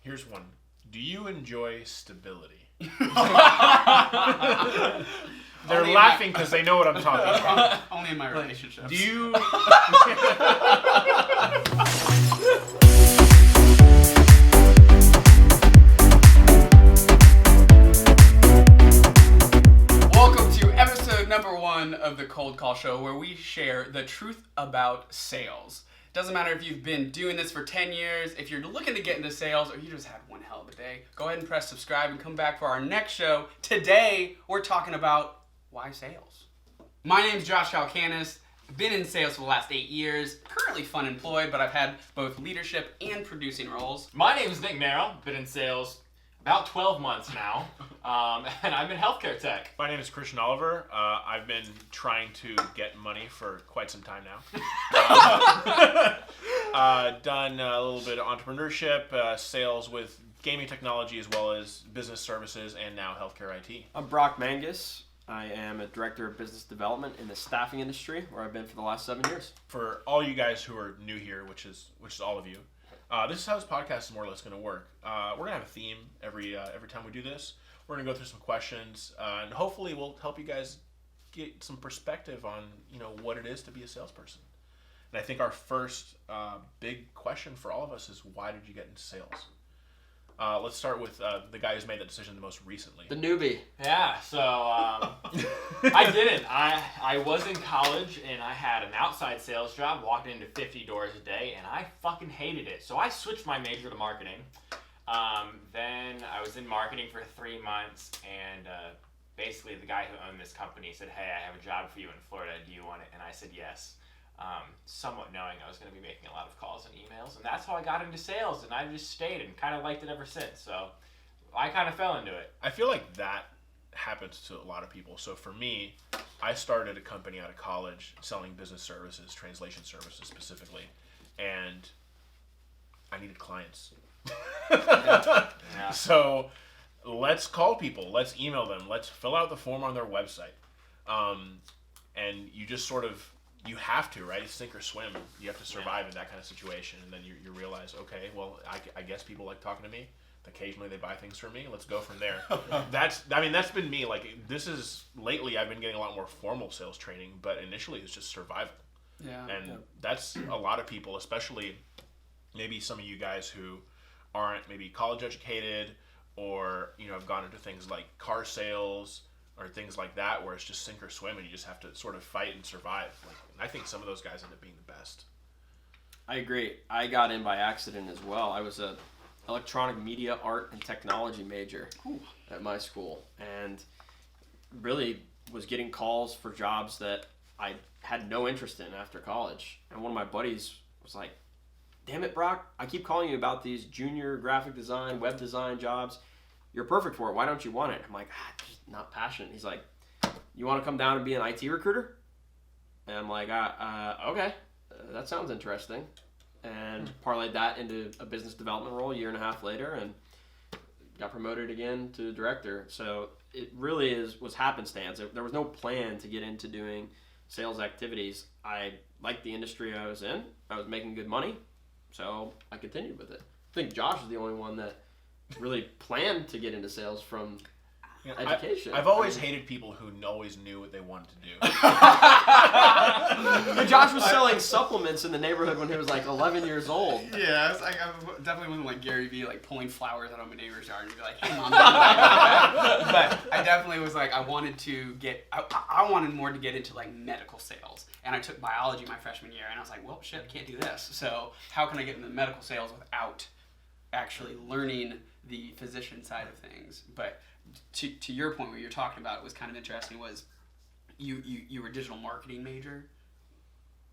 Here's one. Do you enjoy stability? They're laughing because they know what I'm talking about. Only in my relationships. Do you... Welcome to episode number 1 of the Cold Call Show, where we share the truth about sales. Doesn't matter if you've been doing this for 10 years, if you're looking to get into sales, or you just had one hell of a day, go ahead and press subscribe and come back for our next show. Today, we're talking about why sales. My name's Josh Calcanis. Been in sales for the last 8 years. Currently fun employed, but I've had both leadership and producing roles. My name is Nick Merrill. Been in sales about 12 months now, and I'm in healthcare tech. My name is Christian Oliver. I've been trying to get money for quite some time now. Done a little bit of entrepreneurship, sales with gaming technology, as well as business services, and now healthcare IT. I'm Brock Mangus. I am a director of business development in the staffing industry, where I've been for the last 7 years. For all you guys who are new here, which is all of you, this is how this podcast is more or less going to work. We're going to have a theme every time we do this. We're going to go through some questions, and hopefully we'll help you guys get some perspective on what it is to be a salesperson. And I think our first big question for all of us is, why did you get into sales? Let's start with the guy who's made that decision the most recently. The newbie. Yeah, so I didn't. I was in college, and I had an outside sales job, walking into 50 doors a day, and I fucking hated it. So I switched my major to marketing. Then I was in marketing for 3 months, and basically the guy who owned this company said, "Hey, I have a job for you in Florida. Do you want it?" And I said yes. Somewhat knowing I was going to be making a lot of calls and emails, and that's how I got into sales, and I've just stayed and kind of liked it ever since. So I kind of fell into it. I feel like that happens to a lot of people. So for me, I started a company out of college selling business services, translation services specifically, and I needed clients. Yeah. So let's call people, let's email them, let's fill out the form on their website, and you just sort of, you have to, right? It's sink or swim. You have to survive in that kind of situation, and then you realize, okay, well, I guess people like talking to me. Occasionally they buy things from me. Let's go from there. That's been me. Like, lately I've been getting a lot more formal sales training, but initially it's just survival. Yeah. And that's a lot of people, especially maybe some of you guys who aren't maybe college educated, or have gone into things like car sales or things like that, where it's just sink or swim, and you just have to sort of fight and survive. I think some of those guys end up being the best. I agree. I got in by accident as well. I was a electronic media art and technology major at my school, and really was getting calls for jobs that I had no interest in after college. And one of my buddies was like, "Damn it, Brock, I keep calling you about these junior graphic design, web design jobs. You're perfect for it. Why don't you want it?" I'm like, "I'm just not passionate." He's like, "You want to come down and be an IT recruiter?" And I'm like, okay, that sounds interesting. And parlayed that into a business development role a year and a half later, and got promoted again to director. So it really was happenstance. There was no plan to get into doing sales activities. I liked the industry I was in. I was making good money, so I continued with it. I think Josh is the only one that really planned to get into sales from education. I've always hated people who always knew what they wanted to do. Josh was selling supplements in the neighborhood when he was like 11 years old. Yeah, I definitely wasn't like Gary Vee, like pulling flowers out of my neighbor's yard and be like, "Hey, Mom." But I definitely was like, I wanted more to get into like medical sales. And I took biology my freshman year, and I was like, well, shit, I can't do this. So how can I get into medical sales without actually learning the physician side of things? But to your point, what you're talking about was kind of interesting. Was you were a digital marketing major.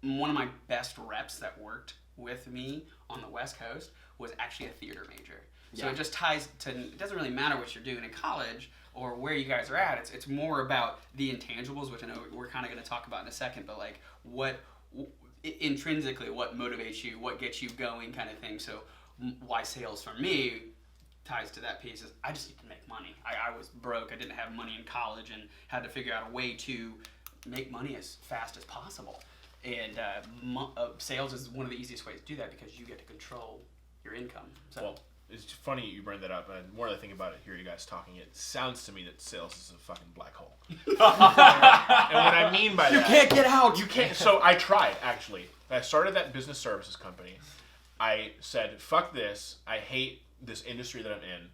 One of my best reps that worked with me on the West Coast was actually a theater major. So it just ties to, it doesn't really matter what you're doing in college or where you guys are at. It's more about the intangibles, which I know we're kind of going to talk about in a second, but like intrinsically what motivates you, what gets you going, kind of thing. So why sales for me ties to that piece is I just need to make money. I was broke. I didn't have money in college and had to figure out a way to make money as fast as possible. And sales is one of the easiest ways to do that because you get to control your income. So. Well, it's funny you bring that up. And more that I think about it, hear you guys talking, it sounds to me that sales is a fucking black hole. And what I mean by that, you can't get out. you can't. So I tried actually. I started that business services company. I said, "Fuck this! I hate this industry that I'm in.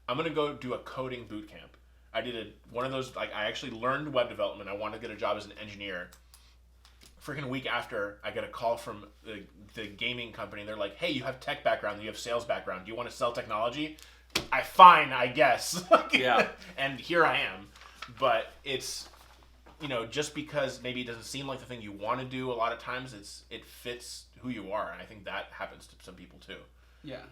I'm gonna go do a coding boot camp." I did one of those. Like, I actually learned web development. I wanted to get a job as an engineer. Freaking week after, I get a call from the gaming company. They're like, "Hey, you have tech background. You have sales background. Do you want to sell technology?" Fine, I guess. Yeah. And here I am. But it's, just because maybe it doesn't seem like the thing you want to do, a lot of times it fits who you are, and I think that happens to some people too. Yeah.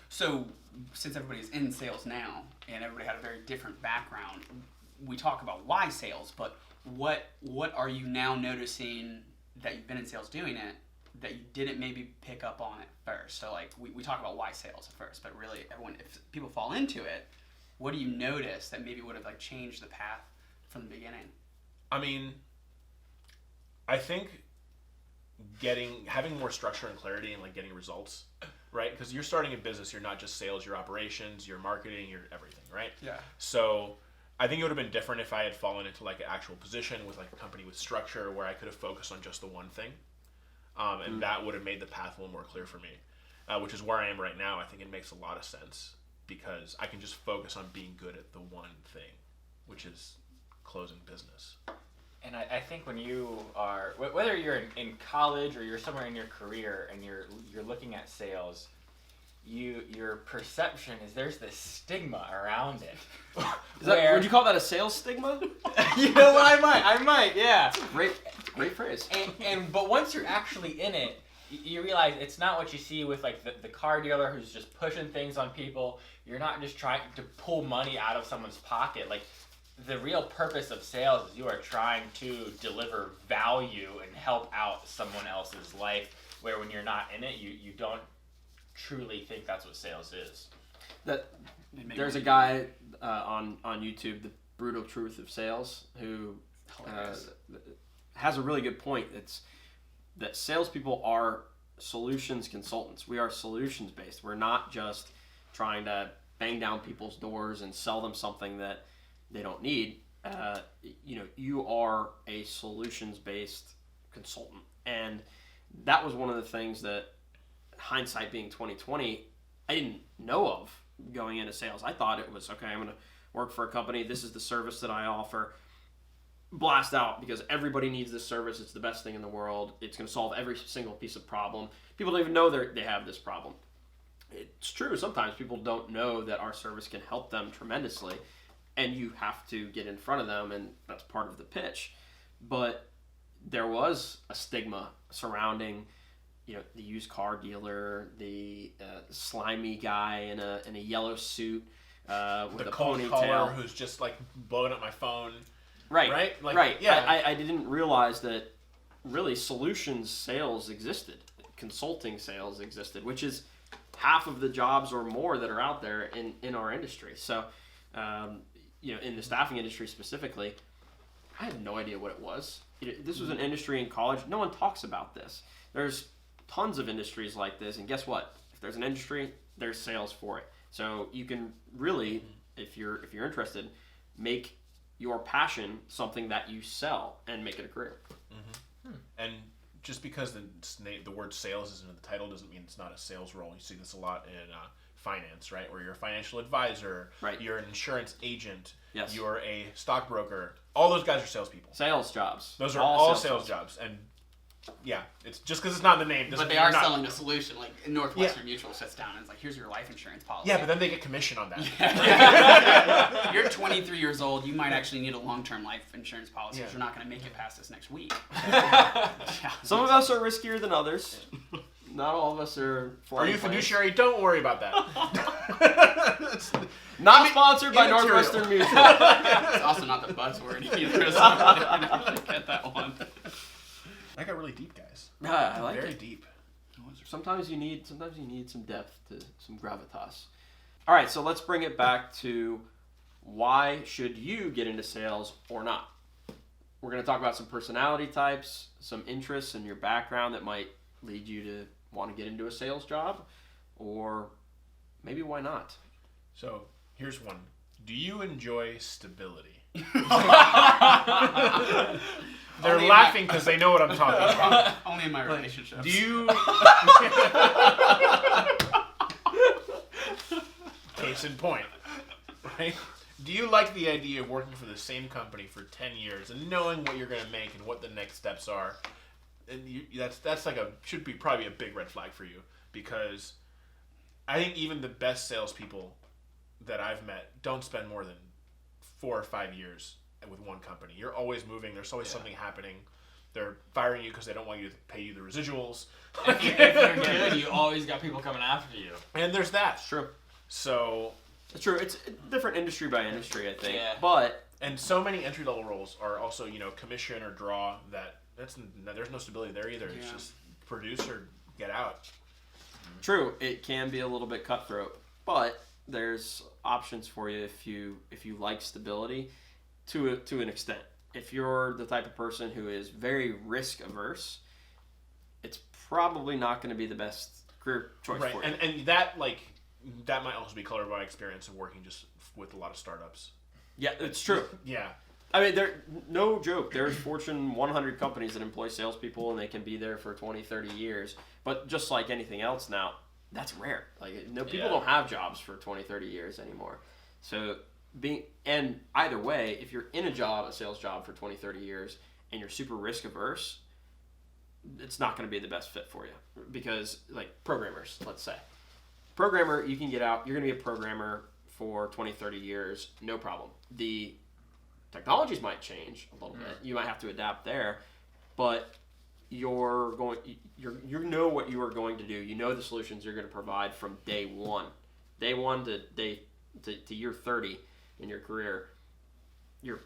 So, since everybody's in sales now, and everybody had a very different background, we talk about why sales, but what are you now noticing that you've been in sales doing it that you didn't maybe pick up on at first? So, like, we talk about why sales at first, but really, if people fall into it, what do you notice that maybe would have, like, changed the path from the beginning? I mean, I think having more structure and clarity and, like, getting results, right? Because you're starting a business, you're not just sales, you're operations, you're marketing, you're everything, right? Yeah. So I think it would have been different if I had fallen into, like, an actual position with, like, a company with structure where I could have focused on just the one thing. And that would have made the path a little more clear for me, which is where I am right now. I think it makes a lot of sense because I can just focus on being good at the one thing, which is closing business. And I think when you are, whether you're in college or you're somewhere in your career and you're looking at sales, your perception is there's this stigma around it. Would you call that a sales stigma? You know what? I might, yeah. Great phrase. But once you're actually in it, you realize it's not what you see with, like, the car dealer who's just pushing things on people. You're not just trying to pull money out of someone's pocket. Like, the real purpose of sales is you are trying to deliver value and help out someone else's life, where when you're not in it, you don't truly think that's what sales is. There's a guy on YouTube, The Brutal Truth of Sales, who has a really good point. It's that salespeople are solutions consultants. We are solutions based. We're not just trying to bang down people's doors and sell them something that they don't need. You are a solutions based consultant, and that was one of the things that, hindsight being 2020, I didn't know of going into sales. I thought it was, okay, I'm going to work for a company. This is the service that I offer. Blast out, because everybody needs this service. It's the best thing in the world. It's going to solve every single piece of problem. People don't even know they have this problem. It's true. Sometimes people don't know that our service can help them tremendously, and you have to get in front of them, and that's part of the pitch. But there was a stigma surrounding, the used car dealer, the slimy guy in a yellow suit with the a cold ponytail, caller who's just, like, blowing up my phone. Right. Like, right. Yeah. I didn't realize that really solutions sales existed, consulting sales existed, which is half of the jobs or more that are out there in our industry. So, in the staffing industry specifically, I had no idea what it was. This was an industry in college. No one talks about this. There's tons of industries like this, and guess what? If there's an industry, there's sales for it. So you can really, if you're interested, make your passion something that you sell and make it a career. Mm-hmm. And just because the word sales isn't in the title doesn't mean it's not a sales role. You see this a lot in finance, right? Where you're a financial advisor, right? You're an insurance agent, yes. You're a stockbroker. All those guys are salespeople. Sales jobs. Those are all sales jobs. And yeah, it's just because it's not in the name. But they are selling a solution. Like Northwestern Mutual sits down and it's like, here's your life insurance policy. Yeah, but then they get commission on that. Yeah. You're 23 years old. You might actually need a long-term life insurance policy because you're not going to make it past this next week. Some of us are riskier than others. Not all of us are. Are you fiduciary? Don't worry about that. Not sponsored by Northwestern Mutual. It's also not the buzzword either. So I get that one. That got really deep, guys. Yeah, I like Very it. deep. Sometimes you need some depth, to some gravitas. All right, so let's bring it back to why should you get into sales or not? We're going to talk about some personality types, some interests in your background that might lead you to want to get into a sales job, or maybe why not? So here's one. Do you enjoy stability? They're Only laughing because they know what I'm talking about. Only in my relationships. Do you? Case in point, right? Do you like the idea of working for the same company for 10 years and knowing what you're going to make and what the next steps are? And that's like should be probably a big red flag for you, because I think even the best salespeople that I've met don't spend more than 4 or 5 years with one company. You're always moving. There's always something happening. They're firing you because they don't want you to pay you the residuals. If you're good, you always got people coming after you. And there's that. It's true. So It's true. It's different industry by industry, I think. Yeah. But and so many entry level roles are also commission or draw. There's no stability there either. It's just produce or get out. true, it can be a little bit cutthroat. But there's options for you if you like stability to an extent. If you're the type of person who is very risk averse, it's probably not going to be the best career choice Right, for you. and that that might also be colored by experience of working just with a lot of startups. Yeah, it's true. Yeah. I mean, no joke. There's Fortune 100 companies that employ salespeople, and they can be there for 20, 30 years. But just like anything else now, that's rare. Like, people don't have jobs for 20, 30 years anymore. So and either way, if you're in a sales job for 20, 30 years, and you're super risk averse, it's not going to be the best fit for you. Because, like, programmers, let's say. Programmer, you can get out. You're going to be a programmer for 20, 30 years, no problem. The technologies might change a little bit. You might have to adapt there, but you know what you are going to do. You know the solutions you're going to provide from day one to year 30 in your career. You're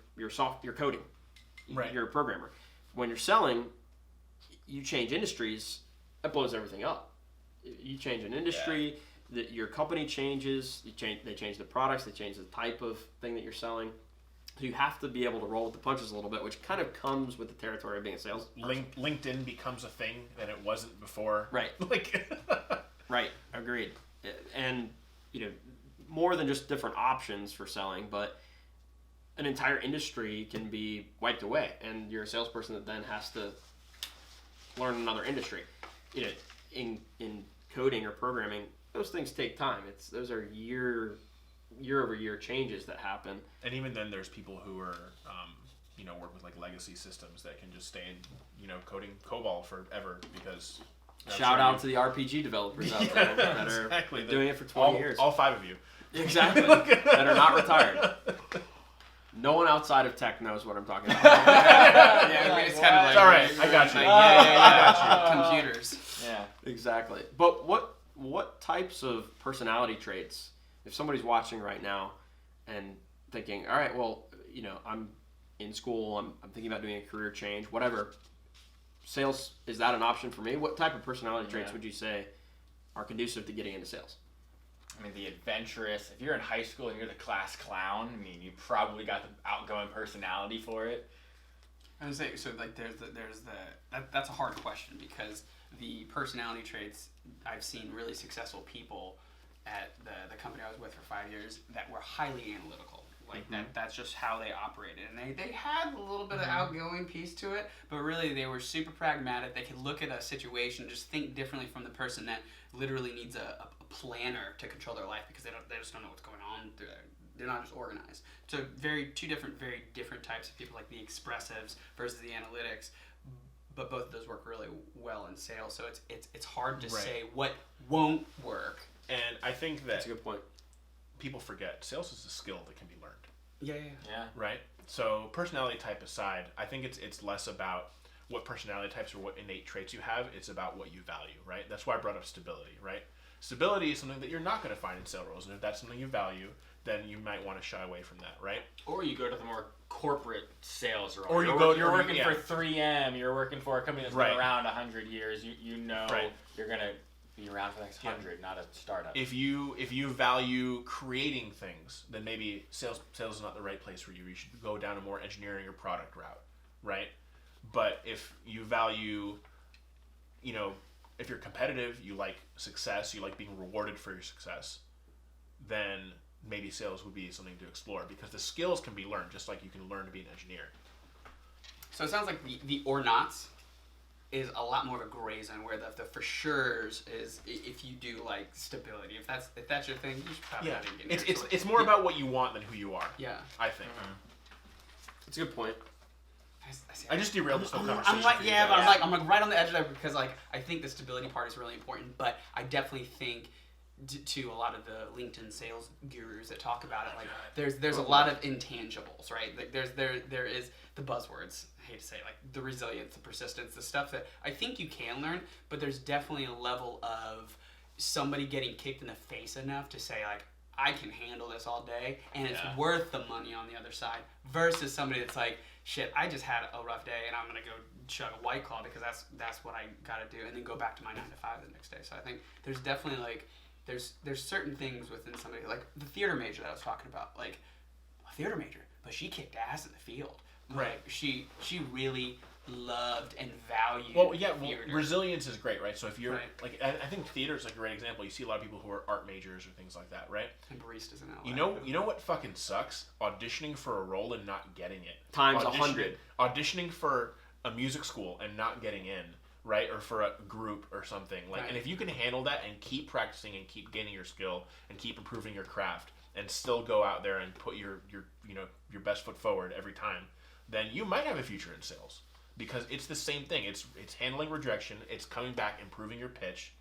coding. Right. You're a programmer. When you're selling, you change industries. That blows everything up. You change an industry. Your company changes. They change the products. They change the type of thing that you're selling. So you have to be able to roll with the punches a little bit, which kind of comes with the territory of being a sales. LinkedIn becomes a thing that it wasn't before. Right. Right. Agreed. And more than just different options for selling, but an entire industry can be wiped away, and you're a salesperson that then has to learn another industry. In coding or programming, those things take time. Those are year over year changes that happen. And even then, there's people who are, work with like legacy systems that can just stay in, coding COBOL forever because. Shout out to the RPG developers out there that are doing it for 20 years. All 5 of you. Exactly. That are not retired. No one outside of tech knows what I'm talking about. It's kind of like. It's all right. I got you. I got you. Computers. Yeah. Exactly. But what types of personality traits, if somebody's watching right now and thinking, all right, well, I'm in school, I'm thinking about doing a career change, whatever, sales, is that an option for me? What type of personality traits would you say are conducive to getting into sales? I mean, the adventurous. If you're in high school and you're the class clown, I mean, you probably got the outgoing personality for it. I would say so. Like, that's a hard question, because the personality traits, I've seen really successful people at the company I was with for 5 years that were highly analytical. Like that's just how they operated, and they had a little bit of outgoing piece to it, but really they were super pragmatic. They could look at a situation, just think differently from the person that literally needs a planner to control their life, because they just don't know what's going on. They're not just organized. So very different types of people, like the expressives versus the analytics. But both of those work really well in sales. So it's hard to say what won't work. And I think That's that a good point. people forget sales is a skill that can be learned. Yeah. Right? So personality type aside, I think it's less about what personality types or what innate traits you have. It's about what you value, right? That's why I brought up stability, right? Stability is something that you're not going to find in sales roles. And if that's something you value, then you might want to shy away from that, right? Or you go to the more corporate sales role. Or you're working for 3M. You're working for a company that's been around 100 years. You're going to be around for the next 100, not a startup. If you value creating things, then maybe sales is not the right place for you. You should go down a more engineering or product route, right? But if you value, if you're competitive, you like success, you like being rewarded for your success, then maybe sales would be something to explore, because the skills can be learned just like you can learn to be an engineer. So it sounds like the or nots is a lot more of a gray zone, where the for sure's is if you do like stability. If that's your thing, you should probably Yeah, be an engineer. it's more about what you want than who you are. Yeah. I think. It's a good point. I just derailed this whole conversation. I'm like, for you yeah, guys. but I'm like right on the edge of that, because like I think the stability part is really important, but I definitely think to a lot of the LinkedIn sales gurus that talk about it, like there's a lot of intangibles, right? Like there is the buzzwords. I hate to say it, like the resilience, the persistence, the stuff that I think you can learn, but there's definitely a level of somebody getting kicked in the face enough to say like, I can handle this all day, and it's worth the money on the other side, versus somebody that's like, shit, I just had a rough day, and I'm gonna go chug a White Claw because that's what I gotta do, and then go back to my 9 to 5 the next day. So I think there's definitely like there's certain things within somebody, like the theater major that I was talking about, like a theater major, but she kicked ass in the field. Right. Like, she really loved and valued. Well, yeah, theater. resilience is great, right? So if you're Right. like, I think theater is like a great example. You see a lot of people who are art majors or things like that, right? And baristas in LA. You know what fucking sucks? Auditioning for a role and not getting it. Times Auditioning- 100. Auditioning for a music school and not getting in, right? Or for a group or something. Like, Right. and if you can handle that and keep practicing and keep gaining your skill and keep improving your craft and still go out there and put your best foot forward every time, then you might have a future in sales. Because it's the same thing. It's handling rejection. It's coming back, improving your pitch,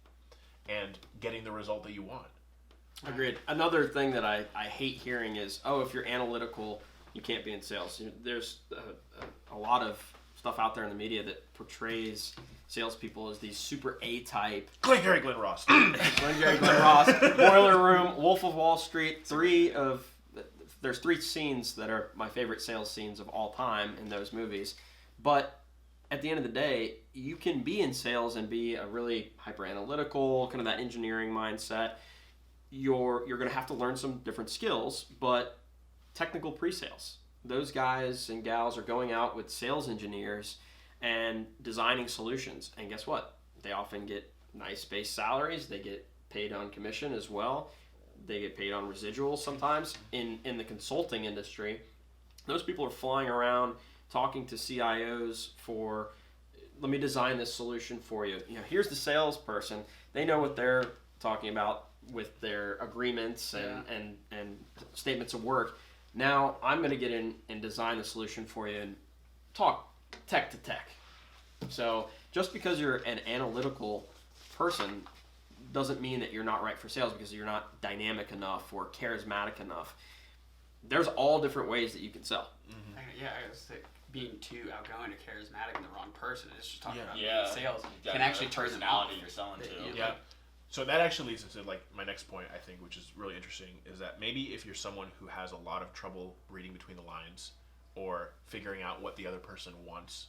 and getting the result that you want. Agreed. Another thing that I hate hearing is, oh, if you're analytical, you can't be in sales. There's a lot of stuff out there in the media that portrays salespeople as these super A-type. Glengarry Glen Ross. Glengarry Glen Ross, Boiler Room, Wolf of Wall Street. There's 3 scenes that are my favorite sales scenes of all time in those movies. But at the end of the day, you can be in sales and be a really hyper-analytical, kind of that engineering mindset. You're going to have to learn some different skills, but technical pre-sales. Those guys and gals are going out with sales engineers and designing solutions. And guess what? They often get nice base salaries. They get paid on commission as well. They get paid on residuals sometimes. In the consulting industry, those people are flying around talking to CIOs for, let me design this solution for you. Here's the salesperson. They know what they're talking about with their agreements and statements of work. Now I'm going to get in and design the solution for you and talk tech to tech. So just because you're an analytical person doesn't mean that you're not right for sales, because you're not dynamic enough or charismatic enough. There's all different ways that you can sell. Mm-hmm. Yeah, I was like, being too outgoing or charismatic and the wrong person is just talking about Yeah. sales You can got actually the turn them personality off. you're selling to. Yeah. So that actually leads into like my next point, I think, which is really interesting, is that maybe if you're someone who has a lot of trouble reading between the lines or figuring out what the other person wants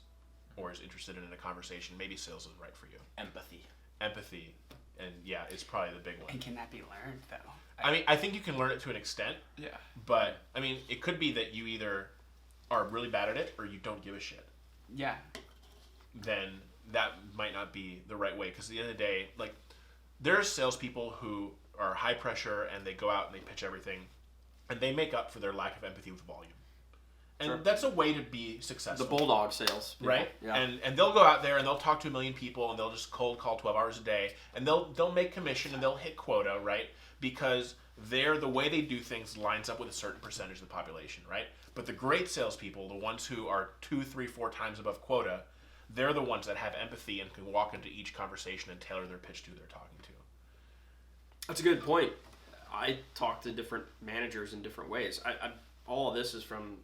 or is interested in a conversation, maybe sales is right for you. Empathy. And yeah, it's probably the big one. And can that be learned though? I mean, I think you can learn it to an extent, Yeah. but I mean, it could be that you either are really bad at it or you don't give a shit. Yeah. Then that might not be the right way, because at the end of the day, like, there's salespeople who are high pressure and they go out and they pitch everything, and they make up for their lack of empathy with volume. And Sure. that's a way to be successful. The bulldog sales, people. Right? Yeah. And they'll go out there and they'll talk to 1 million people and they'll just cold call 12 hours a day, and they'll make commission and they'll hit quota, right? Because the way they do things lines up with a certain percentage of the population, right? But the great salespeople, the ones who are 2, 3, 4 times above quota, they're the ones that have empathy and can walk into each conversation and tailor their pitch to who they're talking to. That's a good point. I talk to different managers in different ways. All of this is from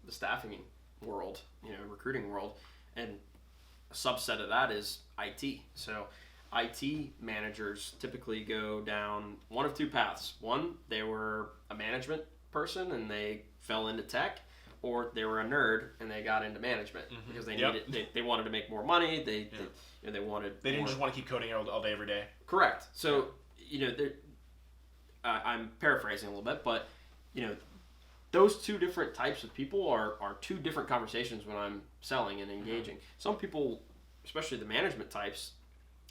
the staffing world, recruiting world, and a subset of that is IT. So IT managers typically go down one of 2 paths. One, they were a management person and they fell into tech, or they were a nerd and they got into management because they needed they wanted to make more money. They wanted. They didn't more. just want to keep coding all day every day. Correct. So I'm paraphrasing a little bit, but those 2 different types of people are 2 different conversations when I'm selling and engaging. Mm-hmm. Some people, especially the management types,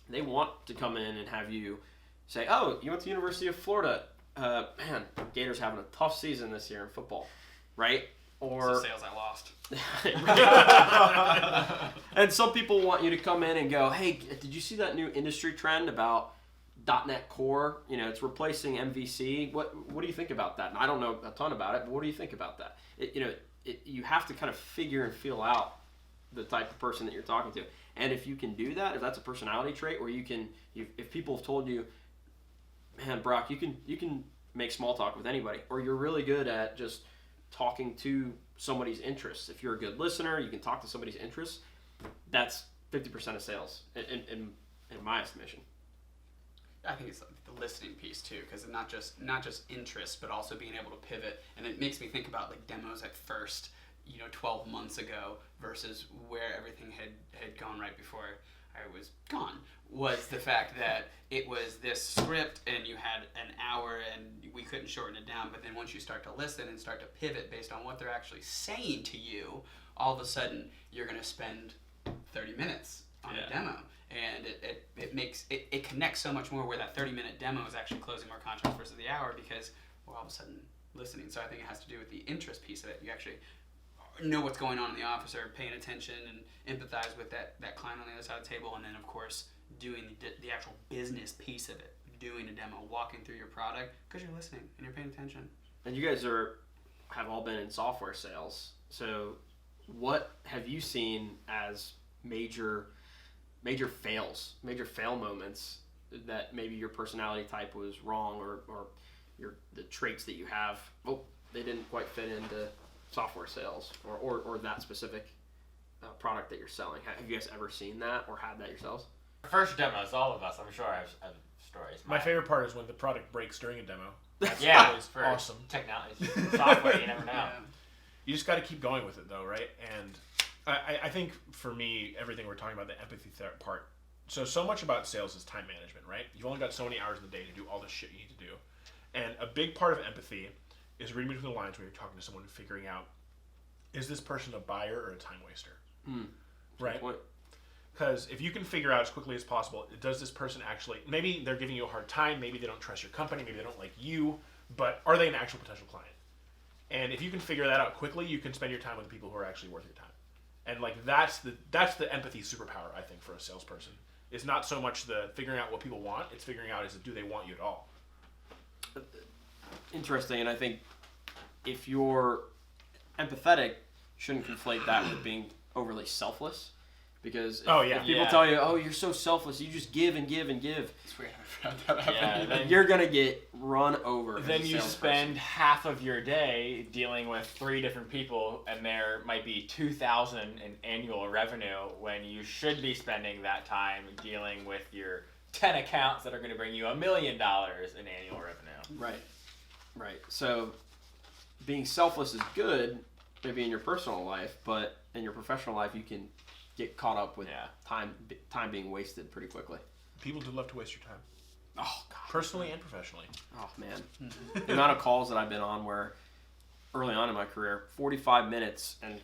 they want to come in and have you say, "Oh, you went to the University of Florida. man, Gators having a tough season this year in football, right? Or So sales I lost. And some people want you to come in and go, hey, did you see that new industry trend about .NET Core? You know, it's replacing MVC. What do you think about that? And I don't know a ton about it, but what do you think about that? You have to kind of figure and feel out the type of person that you're talking to. And if you can do that, if that's a personality trait, or if people have told you, man, Brock, you can make small talk with anybody, or you're really good at just talking to somebody's interests. If you're a good listener, you can talk to somebody's interests. That's 50% of sales, in my estimation. I think it's the listening piece too, because not just interest, but also being able to pivot. And it makes me think about like demos at first, 12 months ago versus where everything had gone right before I was gone. Was the fact that it was this script and you had an hour and we couldn't shorten it down. But then once you start to listen and start to pivot based on what they're actually saying to you, all of a sudden you're going to spend 30 minutes on a demo. And it connects so much more where that 30-minute demo is actually closing more contracts versus the hour, because we're all of a sudden listening. So I think it has to do with the interest piece of it. You actually know what's going on in the office, or paying attention and empathize with that client on the other side of the table. And then, of course, doing the actual business piece of it, doing a demo, walking through your product, because you're listening and you're paying attention. And you guys have all been in software sales. So what have you seen as major fail moments that maybe your personality type was wrong, or the traits that you have, they didn't quite fit into software sales or that specific product that you're selling? Have you guys ever seen that or had that yourselves? First demos, all of us, I'm sure I have stories. My favorite part is when the product breaks during a demo. That's always for awesome. Technology, software, you never know. Yeah. You just got to keep going with it, though, right? And I think for me, everything we're talking about, the empathy part. So much about sales is time management, right? You've only got so many hours in the day to do all the shit you need to do. And a big part of empathy is reading between the lines when you're talking to someone and figuring out, is this person a buyer or a time waster? Right? Because if you can figure out as quickly as possible, does this person actually, maybe they're giving you a hard time, maybe they don't trust your company, maybe they don't like you, but are they an actual potential client? And if you can figure that out quickly, you can spend your time with the people who are actually worth your time. And like that's the empathy superpower, I think, for a salesperson. It's not so much the figuring out what people want, it's figuring out do they want you at all. Interesting, and I think if you're empathetic, shouldn't conflate that with being overly selfless. Because if people tell you, you're so selfless, you just give and give and give, It's weird. I forgot that happened. Then you're going to get run over. Then you spend half of your day dealing with 3 different people, and there might be 2,000 in annual revenue, when you should be spending that time dealing with your 10 accounts that are going to bring you $1 million in annual revenue. Right. So being selfless is good, maybe in your personal life, but in your professional life, you can get caught up with time being wasted pretty quickly. People do love to waste your time. Oh, God. Personally and professionally. Oh, man. The amount of calls that I've been on where early on in my career, 45 minutes, and,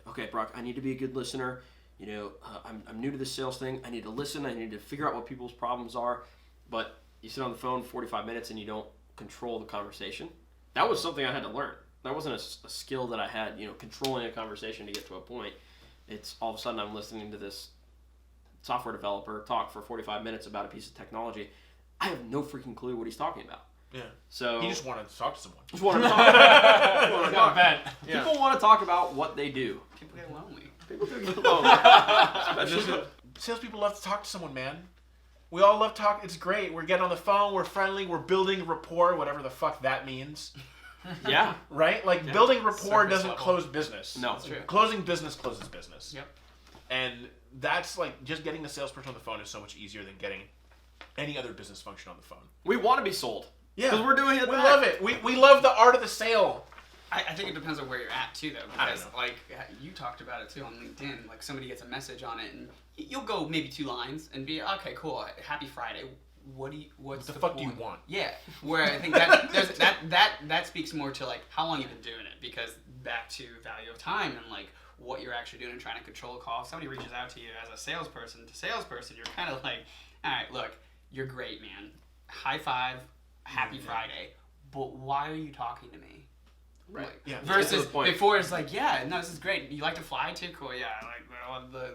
okay, Brock, I need to be a good listener. I'm new to this sales thing. I need to listen. I need to figure out what people's problems are. But you sit on the phone 45 minutes and you don't control the conversation. That was something I had to learn. That wasn't a skill that I had, controlling a conversation to get to a point. It's all of a sudden I'm listening to this software developer talk for 45 minutes about a piece of technology. I have no freaking clue what he's talking about. Yeah. So he just wanted to talk to someone. Just wanted to talk. Yeah. People want to talk about what they do. People get lonely. People do get lonely. Salespeople love to talk to someone, man. We all love talk. It's great. We're getting on the phone. We're friendly. We're building rapport, whatever the fuck that means. Yeah. Right? Like, building rapport Surface doesn't level. close business. No. That's true. Closing business closes business. Yep. And that's like, just getting the salesperson on the phone is so much easier than getting any other business function on the phone. We want to be sold. Yeah. Because we're doing it We back. love it. We love the art of the sale. I think it depends on where you're at too, though, I don't because know. like you talked about it too on LinkedIn. Like somebody gets a message on it, and you'll go maybe 2 lines and be okay, cool, happy Friday. What's the fuck point? do you want? Yeah, where I think that speaks more to like how long you've been doing it, because back to value of time and like what you're actually doing and trying to control a call. If somebody reaches out to you as a salesperson, you're kind of like, all right, look, you're great, man. High five, happy Friday. but why are you talking to me? Right. Like, Yeah. versus before it's like, yeah, no, this is great. You like to fly too? Cool. Yeah,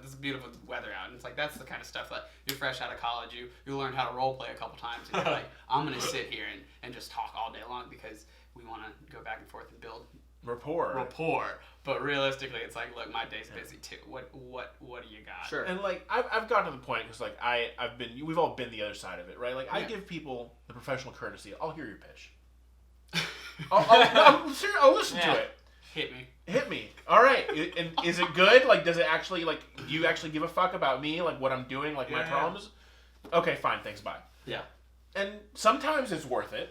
this is beautiful weather out. And it's like, that's the kind of stuff that you're fresh out of college. You learn how to role play a couple times. And you're like, I'm going to sit here and just talk all day long because we want to go back and forth and build rapport. But realistically, it's like, look, my day's busy too. What do you got? Sure. And like I've gotten to the point because like we've all been the other side of it, right? Like I give people the professional courtesy. I'll hear your pitch. I'll listen to it. Hit me. All right. And is it good? Like, does it actually, like, do you actually give a fuck about me? Like, what I'm doing? Like, my problems? Okay, fine. Thanks. Bye. Yeah. And sometimes it's worth it.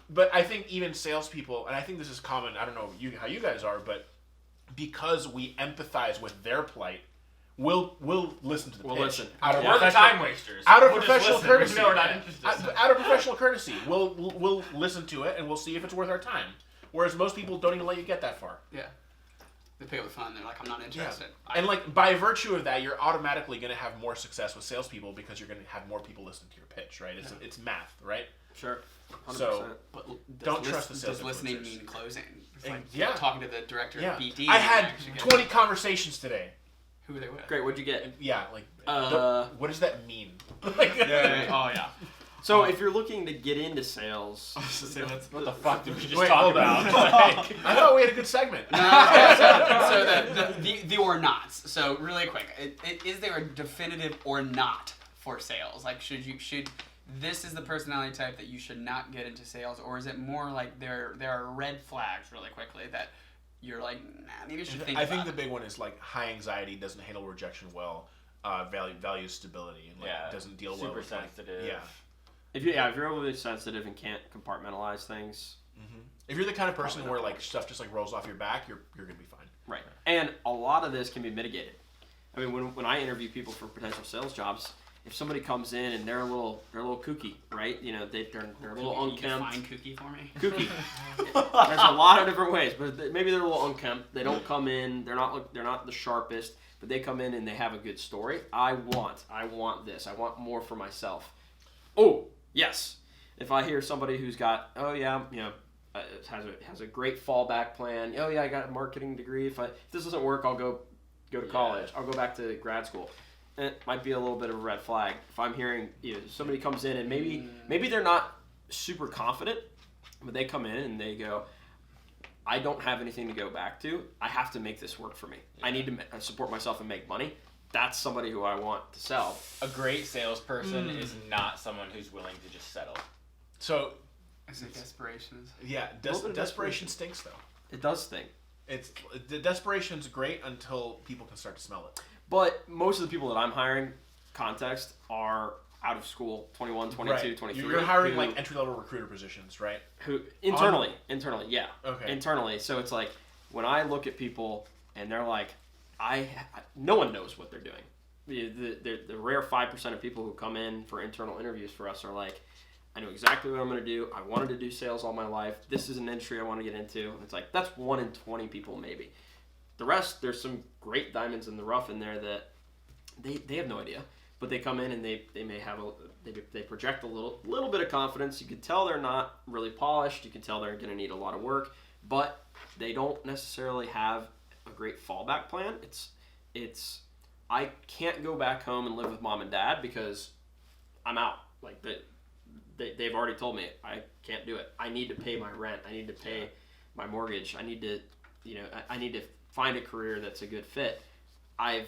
But I think even salespeople, and I think this is common, I don't know how you guys are, but because we empathize with their plight, we'll listen to the pitch. Listen. We're the time wasters. Out of We'll just professional listen. courtesy. We know we're not interested. Out of professional courtesy. We'll listen to it, and we'll see if it's worth our time. Whereas most people don't even let you get that far. Yeah. They pick up the phone. They're like, I'm not interested. Yeah. And like by virtue of that, you're automatically going to have more success with salespeople because you're going to have more people listen to your pitch, right? It's math, right? Sure. 100%. So But don't trust the sales Does listening influencers. mean closing? It's And- like yeah. talking to the director of BD. I had actually get- 20 conversations today. Who are they with? Great. What'd you get? Yeah, like what does that mean? Like, Oh yeah. So if you're looking to get into sales, What the fuck did we just Wait, talk hold about? on. Like, I thought we had a good segment. So the or nots. So really quick, is there a definitive or not for sales? Like should this is the personality type that you should not get into sales, or is it more like there are red flags really quickly that you're like, nah, maybe you should think I about think the it. big one is like high anxiety, doesn't handle rejection well, values stability, and like doesn't deal well super with like, sensitive. if you're overly sensitive and can't compartmentalize things, if you're the kind of person where like stuff just like rolls off your back, you're gonna be fine. right? And a lot of this can be mitigated. I mean, when I interview people for potential sales jobs, if somebody comes in and they're a little kooky, right? You know, they're a little Can you unkempt. define kooky for me? Kooky. There's a lot of different ways, but maybe they're a little unkempt. They don't come in. They're not the sharpest, but they come in and they have a good story. I want this. I want more for myself. Oh yes. If I hear somebody who's got has a great fallback plan. Oh yeah, I got a marketing degree. If this doesn't work, I'll go to college. I'll go back to grad school. It might be a little bit of a red flag. If I'm hearing somebody comes in and maybe they're not super confident, but they come in and they go, I don't have anything to go back to. I have to make this work for me. I need to support myself and make money. That's somebody who I want to sell. A great salesperson is not someone who's willing to just settle. So Is it desperations? yeah, little bit of desperation stinks though. It does stink. The desperation's great until people can start to smell it. But most of the people that I'm hiring, context, are out of school, 21, 22, Right. 23. You're hiring who- like entry-level recruiter positions, right? who internally, yeah. Okay. Internally. So it's like when I look at people and they're like, no one knows what they're doing. The rare 5% of people who come in for internal interviews for us are like, I know exactly what I'm going to do. I wanted to do sales all my life. This is an industry I want to get into. And it's like, that's 1 in 20 people maybe. The rest, there's some great diamonds in the rough in there that they have no idea. But they come in and they may have they project a little bit of confidence. You can tell they're not really polished. You can tell they're going to need a lot of work. But they don't necessarily have a great fallback plan. It's I can't go back home and live with mom and dad because I'm out. Like they've already told me I can't do it. I need to pay my rent. I need to pay my mortgage. I need to, I need to find a career that's a good fit. I've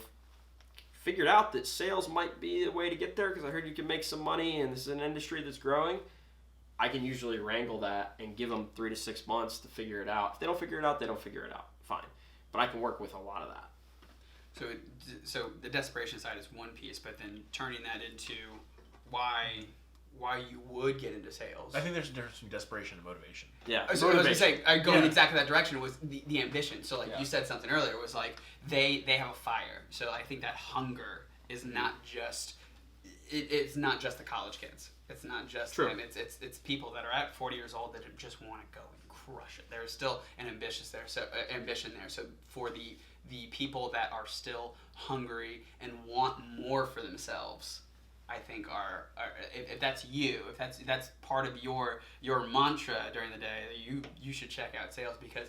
figured out that sales might be the way to get there because I heard you can make some money and this is an industry that's growing. I can usually wrangle that and give them 3 to 6 months to figure it out. If they don't figure it out, they don't figure it out. Fine. But I can work with a lot of that. So the desperation side is one piece, but then turning that into why you would get into sales. I think there's a difference between desperation and motivation. So Yeah. I was going to say, going Yeah. exactly that direction was the ambition. So like you said something earlier, was like they have a fire. So I think that hunger is not just it's not just the college kids. It's not just True. them. It's people that are at 40 years old that just want to go and crush it. There's still an ambition there. So for the people that are still hungry and want more for themselves, I think are if that's you, if that's part of your mantra during the day, you should check out sales, because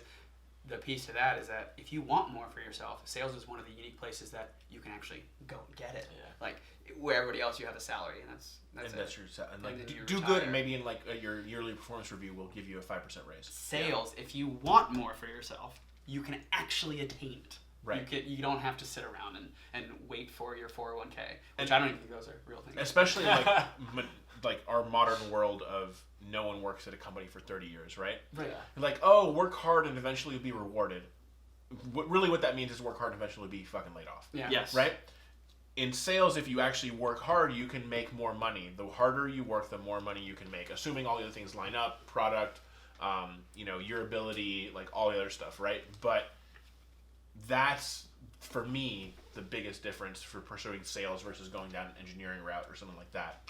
the piece to that is that if you want more for yourself, sales is one of the unique places that you can actually go and get it. Yeah. Like where everybody else you have a salary, and that's your and like And then you do retire. good, and maybe in like your yearly performance review will give you a 5% raise. Sales. If you want more for yourself, you can actually attain it. Right. You don't have to sit around and wait for your 401k, which I don't even think those are real things. Especially like like our modern world of no one works at a company for 30 years, right? Right. Yeah. Like, oh, work hard and eventually you'll be rewarded. What that means is work hard and eventually be fucking laid off. Yeah. Yes. Right? In sales, if you actually work hard, you can make more money. The harder you work, the more money you can make, assuming all the other things line up, product, your ability, like all the other stuff, right? But that's, for me, the biggest difference for pursuing sales versus going down an engineering route or something like that.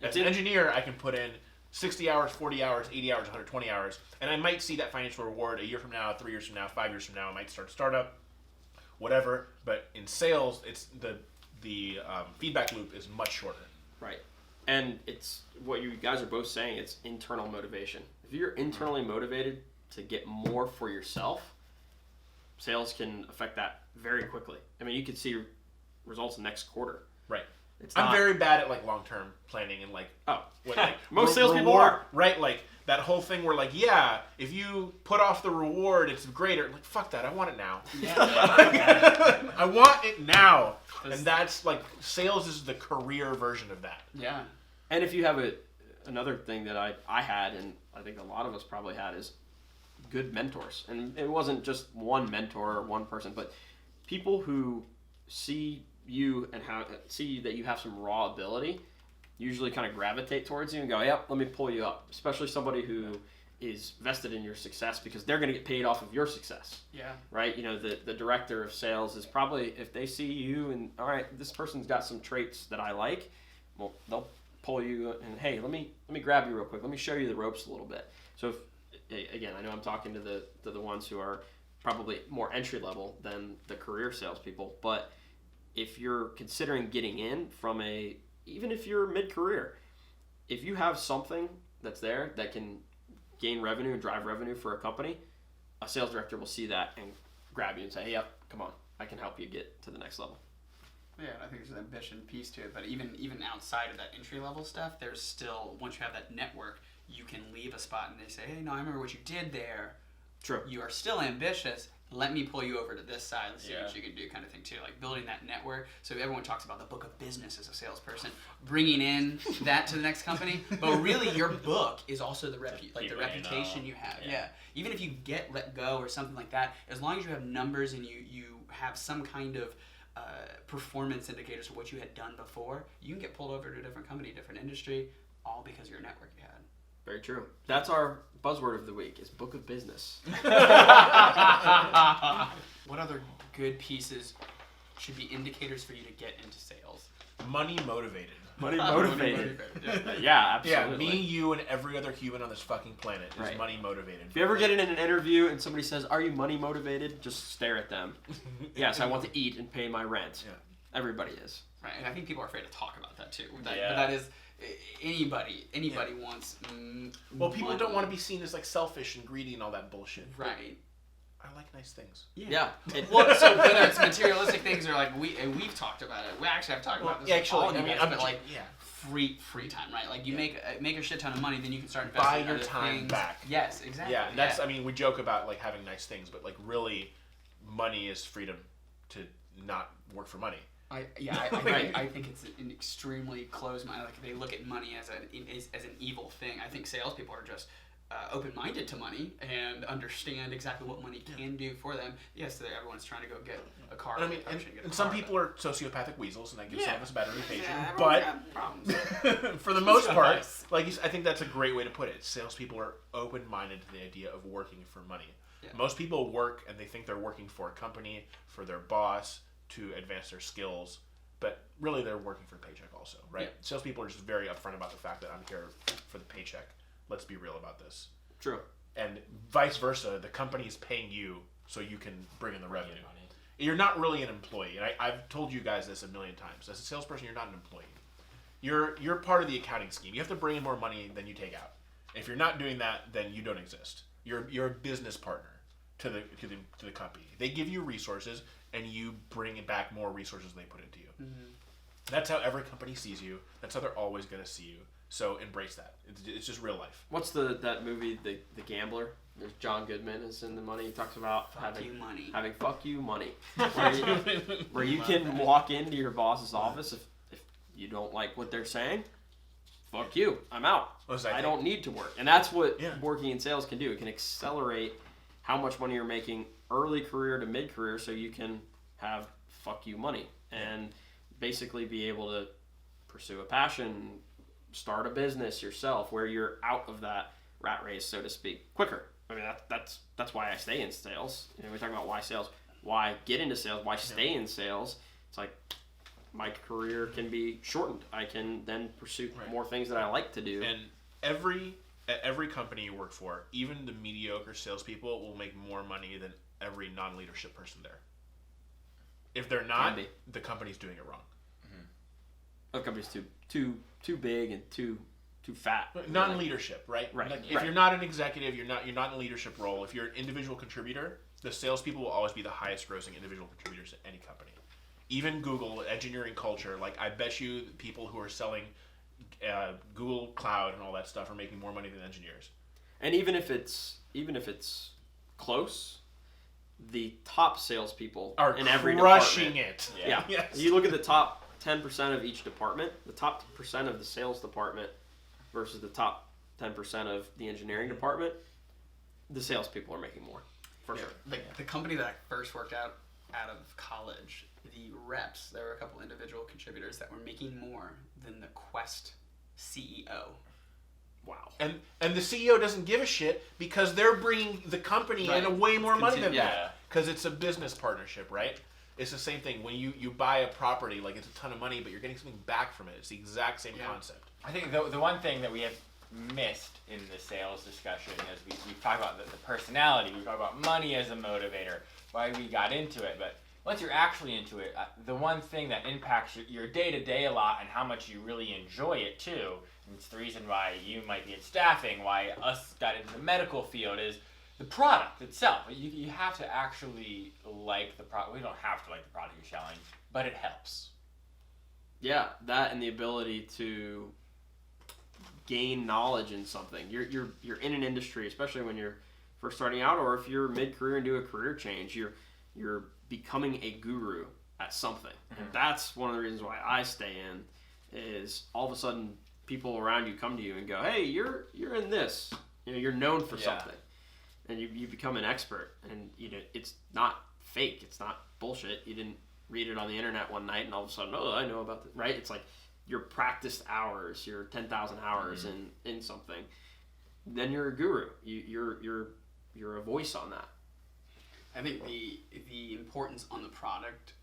As an engineer, I can put in 60 hours, 40 hours, 80 hours, 120 hours, and I might see that financial reward a year from now, 3 years from now, 5 years from now. I might start a startup, whatever. But in sales, it's the feedback loop is much shorter. Right. And it's what you guys are both saying, it's internal motivation. If you're internally motivated to get more for yourself, sales can affect that very quickly. I mean, you could see results next quarter. Right. I'm I'm very bad at like long-term planning and like most salespeople are. Right, like that whole thing where like, yeah, if you put off the reward, it's greater. Like, fuck that, I want it now. I want it now. And that's like, sales is the career version of that. Yeah. And if you have another thing that I had, and I think a lot of us probably had, is good mentors. And it wasn't just one mentor or one person, but people who see you and see that you have some raw ability usually kind of gravitate towards you and go, yep, let me pull you up. Especially somebody who is vested in your success, because they're going to get paid off of your success. Yeah. Right? The director of sales is probably, if they see you and, all right, this person's got some traits that I like, well, they'll pull you and, hey, let me grab you real quick. Let me show you the ropes a little bit. So again, I know I'm talking to the ones who are probably more entry level than the career salespeople, but if you're considering getting in from even if you're mid-career, if you have something that's there that can gain revenue and drive revenue for a company, a sales director will see that and grab you and say, hey, yep, come on, I can help you get to the next level. Yeah, I think there's an ambition piece to it, but even outside of that entry level stuff, there's still, once you have that network, you can leave a spot and they say, hey, no, I remember what you did there. True. You are still ambitious. Let me pull you over to this side and see Yeah. what you can do, kind of thing too. Like building that network. So everyone talks about the book of business as a salesperson, bringing in that to the next company. But really, your book is also the reputation you have. Yeah. Even if you get let go or something like that, as long as you have numbers and you have some kind of performance indicators of what you had done before, you can get pulled over to a different company, different industry, all because of your network you had. Very true. That's our buzzword of the week, is book of business. What other good pieces should be indicators for you to get into sales? Money motivated. Money motivated. Yeah. Yeah, absolutely. Yeah, me, you, and every other human on this fucking planet is Right. money motivated. If you ever get in an interview and somebody says, are you money motivated? Just stare at them. Yes, I want to eat and pay my rent. Yeah. Everybody is. Right, and I think people are afraid to talk about that too. Yeah. But that is, anybody wants. Well, people don't want to be seen as like selfish and greedy and all that bullshit. Right. I like nice things. Yeah. Well, so whether it's materialistic things or like we've talked about it. We actually have talked about this. Yeah, with all actually, of you I mean, guys, I'm but like yeah. free time, right? Like you make a shit ton of money, then you can start investing Buy in your other time things. back. Yes, exactly. Yeah, that's. I mean, we joke about like having nice things, but like really, money is freedom to not work for money. I think it's an extremely closed mind. Like they look at money as an evil thing. I think salespeople are just open-minded to money and understand exactly what money can do for them. Yes, everyone's trying to go get a car. I mean, and some people are sociopathic weasels, and that gives some of us a bad reputation. Yeah, but got problems. for the most part, like I think that's a great way to put it. Salespeople are open-minded to the idea of working for money. Yeah. Most people work and they think they're working for a company, for their boss, to advance their skills, but really they're working for a paycheck also, right? Yeah. Salespeople are just very upfront about the fact that I'm here for the paycheck. Let's be real about this. True. And vice versa, the company is paying you so you can bring in the revenue. You're not really an employee, and I've told you guys this a million times. As a salesperson, you're not an employee. You're part of the accounting scheme. You have to bring in more money than you take out. If you're not doing that, then you don't exist. You're a business partner to the company. They give you resources, and you bring back more resources than they put into you. Mm-hmm. That's how every company sees you. That's how they're always going to see you. So embrace that. It's just real life. What's that movie, The Gambler? There's John Goodman is in the money. He talks about having fuck you money, where you can walk into your boss's office if you don't like what they're saying. Fuck you. I'm out. I don't need to work. And that's what working in sales can do. It can accelerate how much money you're making early career to mid career, so you can have fuck you money and basically be able to pursue a passion, start a business yourself, where you're out of that rat race, so to speak, quicker. I mean, that's why I stay in sales. We talk about why get into sales, why stay in sales. It's like my career can be shortened. I can then pursue more things that I like to do. And at every company you work for, even the mediocre salespeople will make more money than every non-leadership person there. If they're not, the company's doing it wrong. The company's too big and too fat. Non-leadership, right? Right. Like, if you're not an executive, you're not in a leadership role. If you're an individual contributor, the salespeople will always be the highest grossing individual contributors at any company. Even Google, engineering culture, like I bet you people who are selling Google Cloud and all that stuff are making more money than engineers. And even if it's close, the top salespeople are in every crushing department. it. Yeah. Yes. You look at the top 10% of each department, the top % of the sales department versus the top 10% of the engineering department, the salespeople are making more, for sure. The company that I first worked out of college, the reps, there were a couple individual contributors that were making more than the Quest CEO. Wow. And the CEO doesn't give a shit because they're bringing the company in way more money than that. Because it's a business partnership, right? It's the same thing. When you buy a property, like it's a ton of money, but you're getting something back from it. It's the exact same concept. I think the one thing that we have missed in the sales discussion is we talk about the personality, we talk about money as a motivator, why we got into it, but once you're actually into it, the one thing that impacts your day-to-day a lot and how much you really enjoy it too, and it's the reason why you might be in staffing, why us got into the medical field, is the product itself. You have to actually like the product. We don't have to like the product you're selling, but it helps. Yeah, that and the ability to gain knowledge in something. You're in an industry, especially when you're first starting out, or if you're mid-career and do a career change, you're becoming a guru at something. Mm-hmm. And that's one of the reasons why I stay in, is all of a sudden people around you come to you and go, hey, you're in this. You're known for something. And you become an expert. And it's not fake. It's not bullshit. You didn't read it on the internet one night and all of a sudden, I know about this, right? It's like your practiced hours, your 10,000 hours in something. Then you're a guru. You're a voice on that. I think the importance on the product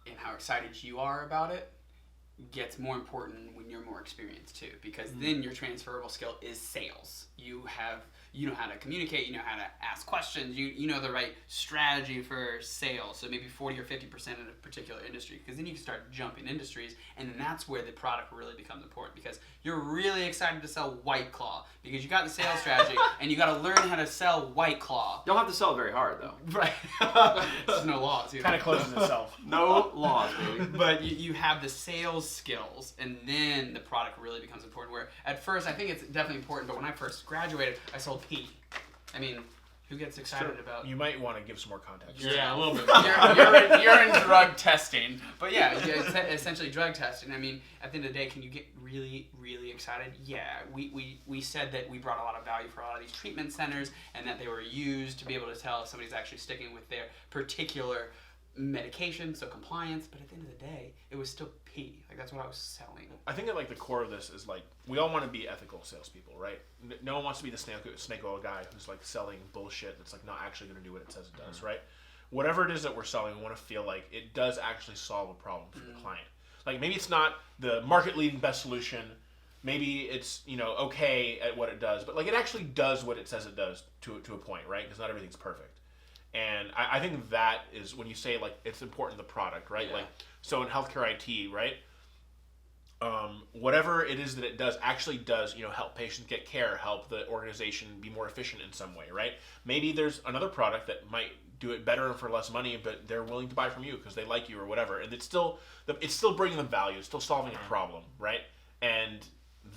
and how excited you are about it gets more important when you're more experienced too, because then your transferable skill is sales. You know how to communicate, you know how to ask questions, you know the right strategy for sales, so maybe 40 or 50% in a particular industry, because then you can start jumping industries, and then that's where the product really becomes important, because you're really excited to sell White Claw, because you got the sales strategy, and you got to learn how to sell White Claw. You don't have to sell it very hard, though. Right. There's no laws. Kind of closes itself. No laws, baby. But you have the sales skills, and then the product really becomes important, where at first, I think it's definitely important, but when I first graduated, I sold pee. I mean, who gets excited about... You might want to give some more context. Yeah, a little bit. You're in drug testing. But yeah, essentially drug testing. I mean, at the end of the day, can you get really, really excited? Yeah. We said that we brought a lot of value for a lot of these treatment centers, and that they were used to be able to tell if somebody's actually sticking with their particular medication, so compliance. But at the end of the day, it was still pee. Like, that's what I was selling. I think that, like, the core of this is, like, we all want to be ethical salespeople, right? No one wants to be the snake oil guy who's, like, selling bullshit that's, like, not actually going to do what it says it does, right? Whatever it is that we're selling, we want to feel like it does actually solve a problem for the client. Like, maybe it's not the market-leading best solution. Maybe it's, okay at what it does. But, like, it actually does what it says it does to a point, right? Because not everything's perfect. And I think that is when you say, like, it's important, the product, right? Yeah. Like, so in healthcare IT, right? whatever it is that it does actually does, help patients get care, help the organization be more efficient in some way, right? Maybe there's another product that might do it better and for less money, but they're willing to buy from you because they like you or whatever, and it's still bringing them value, it's still solving a problem, right? And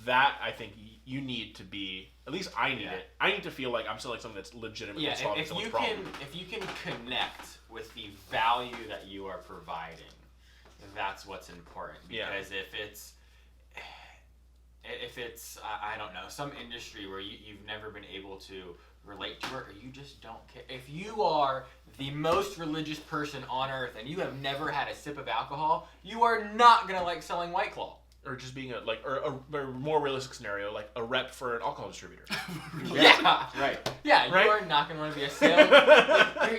that, I think, you need to be, at least I need it. I need to feel like I'm selling something that's legitimately solving someone's problem. If you can connect with the value that you are providing, that's what's important. Because if it's I don't know, some industry where you've never been able to relate to it, or you just don't care. If you are the most religious person on earth and you have never had a sip of alcohol, you are not gonna like selling White Claw. Or just being a more realistic scenario, like a rep for an alcohol distributor. Yeah. Right. Yeah, you are not going to want to be a sales.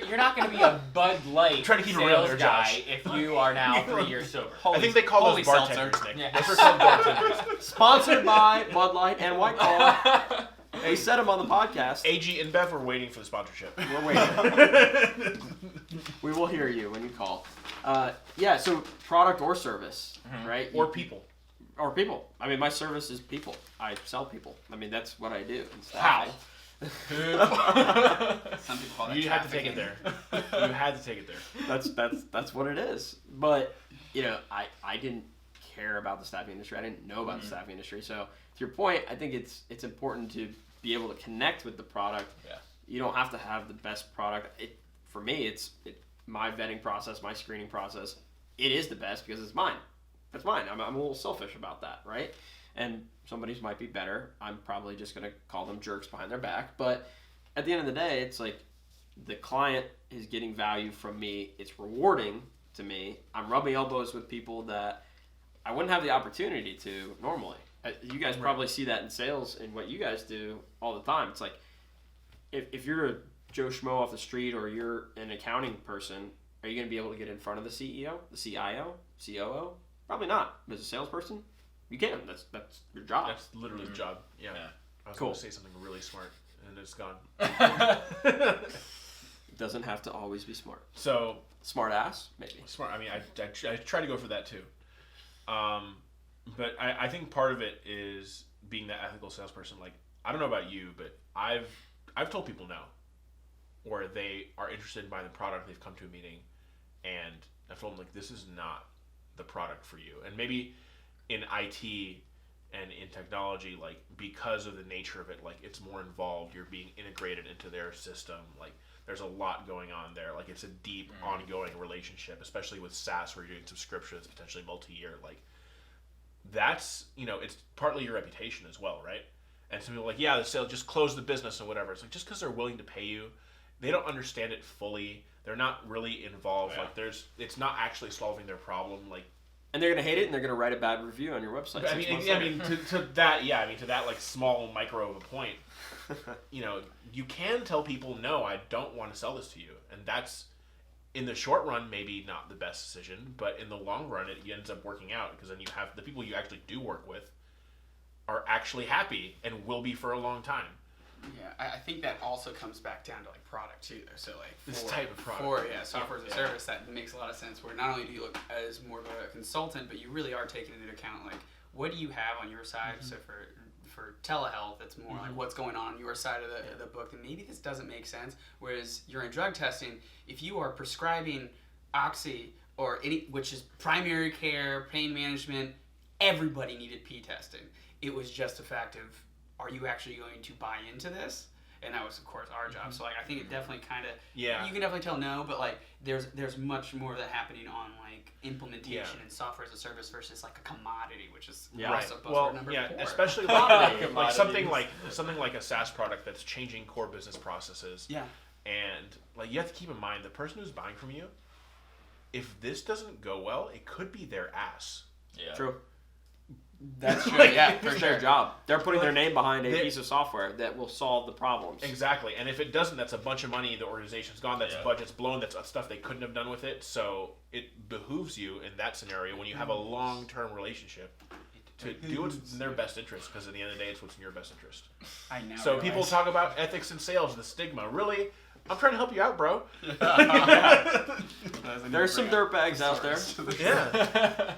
You're not going to be a Bud Light trying to keep it sales real there, guy Josh. if you are now 3 years sober. I think they call those bartenders, Nick. Yeah. Those are called bartenders. Sponsored by Bud Light and White Claw. They said them on the podcast. AG and Bev, we're waiting for the sponsorship. We're waiting. We will hear you when you call. So product or service, right? Or people. Or people. I mean, my service is people. I sell people. I mean, that's what I do. How? Some people call that You had to take it there. You had to take it there. That's what it is. But I didn't care about the staffing industry. I didn't know about the staffing industry. So to your point, I think it's important to be able to connect with the product. Yeah. You don't have to have the best product. For me, it's my vetting process, my screening process. It is the best because it's mine. That's mine. I'm a little selfish about that, right? And somebody's might be better. I'm probably just going to call them jerks behind their back. But at the end of the day, it's like the client is getting value from me. It's rewarding to me. I'm rubbing elbows with people that I wouldn't have the opportunity to normally. You guys probably see that in sales and what you guys do all the time. It's like if you're a Joe Schmo off the street or you're an accounting person, are you going to be able to get in front of the CEO, the CIO, COO? Probably not. As a salesperson, you can. That's your job. That's literally the job. Yeah. I was Cool. going to say something really smart, and it's gone. It doesn't have to always be smart. So Smart ass, maybe. smart. I mean, I try to go for that too. But I think part of it is being that ethical salesperson. Like, I don't know about you, but I've told people no, or they are interested in buying the product. They've come to a meeting, and I've told them, like, this is not the product for you. And maybe in IT and in technology, like, because of the nature of it, like, it's more involved. You're being integrated into their system. Like, there's a lot going on there. Like, it's a deep, ongoing relationship, especially with SaaS where you're doing subscriptions, potentially multi-year. Like, that's, it's partly your reputation as well, right? And some people are like, yeah, the sale, just close the business or whatever. It's like, just because they're willing to pay you, they don't understand it fully. They're not really involved. Yeah. Like, it's not actually solving their problem. Like, And they're gonna hate it, and they're gonna write a bad review on your website. I mean, to that like small micro of a point, you can tell people, no, I don't want to sell this to you, and that's in the short run maybe not the best decision, but in the long run it ends up working out because then you have the people you actually do work with are actually happy and will be for a long time. Yeah, I think that also comes back down to like product too. So like This type of product. Software as a service, that makes a lot of sense. Where not only do you look as more of a consultant, but you really are taking into account like what do you have on your side. So for telehealth, it's more like what's going on your side of the book, and maybe this doesn't make sense. Whereas you're in drug testing, if you are prescribing Oxy or any, which is primary care, pain management, everybody needed P testing. It was just a fact of, are you actually going to buy into this? And that was, of course, our job. So, like, I think it definitely kind of, you can definitely tell no, but, like, there's much more of that happening on, like, implementation and software as a service versus, like, a commodity, which is also buzzword number 4. Especially like something like a SaaS product that's changing core business processes. Yeah. And, like, you have to keep in mind, the person who's buying from you, if this doesn't go well, it could be their ass. Yeah. True. That's true. Like, Yeah, for it's sure. their job. They're putting their name behind a piece of software that will solve the problems. Exactly. And if it doesn't, that's a bunch of money the organization's gone, that's budget's blown, that's stuff they couldn't have done with it. So it behooves you in that scenario when you have a long-term relationship to do what's in their best interest, because at the end of the day, it's what's in your best interest. I know. So people talk about ethics in sales, the stigma. Really? I'm trying to help you out, bro. There's some dirtbags out there. Yeah.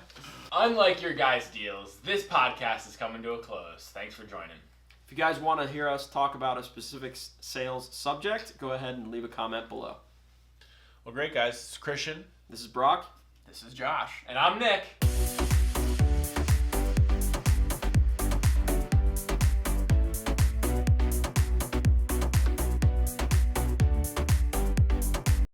unlike your guys' deals, this podcast is coming to a close. Thanks for joining. If you guys want to hear us talk about a specific sales subject, go ahead and leave a comment below. Well, great, guys. It's Christian. This is Brock. This is Josh. And I'm Nick.